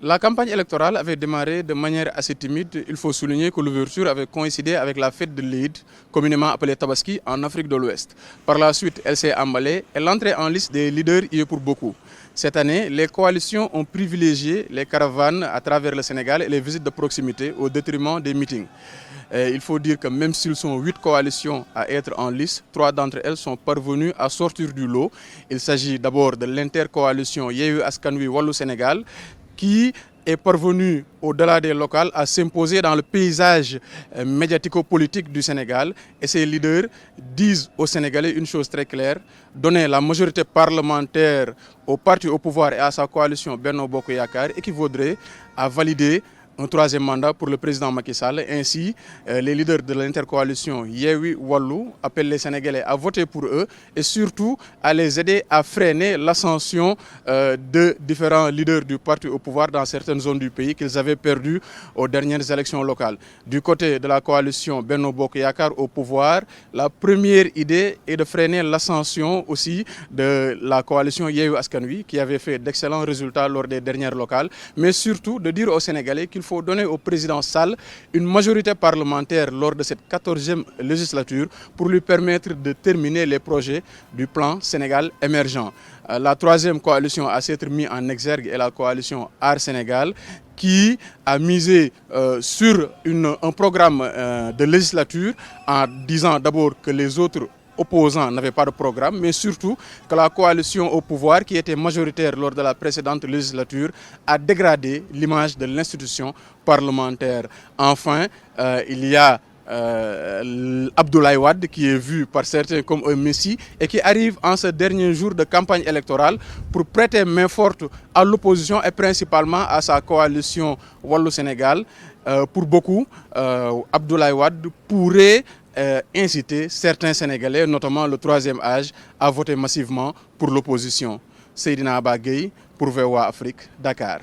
La campagne électorale avait démarré de manière assez timide. Il faut souligner que l'ouverture avait coïncidé avec la fête de l'Eid, communément appelée Tabaski, en Afrique de l'Ouest. Par la suite, elle s'est emballée et l'entrée en liste des leaders y est pour beaucoup. Cette année, les coalitions ont privilégié les caravanes à travers le Sénégal et les visites de proximité au détriment des meetings. Il faut dire que même s'ils sont 8 coalitions à être en liste, 3 d'entre elles sont parvenues à sortir du lot. Il s'agit d'abord de l'intercoalition Yewwi Askan Wi Wallu Sénégal, qui est parvenu au-delà des locales à s'imposer dans le paysage médiatico-politique du Sénégal. Et ses leaders disent aux Sénégalais une chose très claire: donner la majorité parlementaire au parti au pouvoir et à sa coalition Benno Bokk Yakaar équivaudrait à valider un troisième mandat pour le président Macky Sall. Ainsi, les leaders de l'intercoalition Yewwi Wallu appellent les Sénégalais à voter pour eux et surtout à les aider à freiner l'ascension de différents leaders du parti au pouvoir dans certaines zones du pays qu'ils avaient perdues aux dernières élections locales. Du côté de la coalition Benno Bokk Yakaar au pouvoir, la première idée est de freiner l'ascension aussi de la coalition Yewwi Askan Wi qui avait fait d'excellents résultats lors des dernières locales, mais surtout de dire aux Sénégalais qu'il faut donner au président Sall une majorité parlementaire lors de cette 14e législature pour lui permettre de terminer les projets du plan Sénégal émergent. La troisième coalition à s'être mise en exergue est la coalition Aar Sénégal, qui a misé sur un programme de législature en disant d'abord que les autres opposants n'avaient pas de programme, mais surtout que la coalition au pouvoir, qui était majoritaire lors de la précédente législature, a dégradé l'image de l'institution parlementaire. Enfin, il y a Abdoulaye Wade, qui est vu par certains comme un messie et qui arrive en ce dernier jour de campagne électorale pour prêter main forte à l'opposition et principalement à sa coalition Wallu Sénégal. Pour beaucoup, Abdoulaye Wade pourrait inciter certains Sénégalais, notamment le troisième âge, à voter massivement pour l'opposition. Seydina Aba Gueye pour VOA Afrique, Dakar.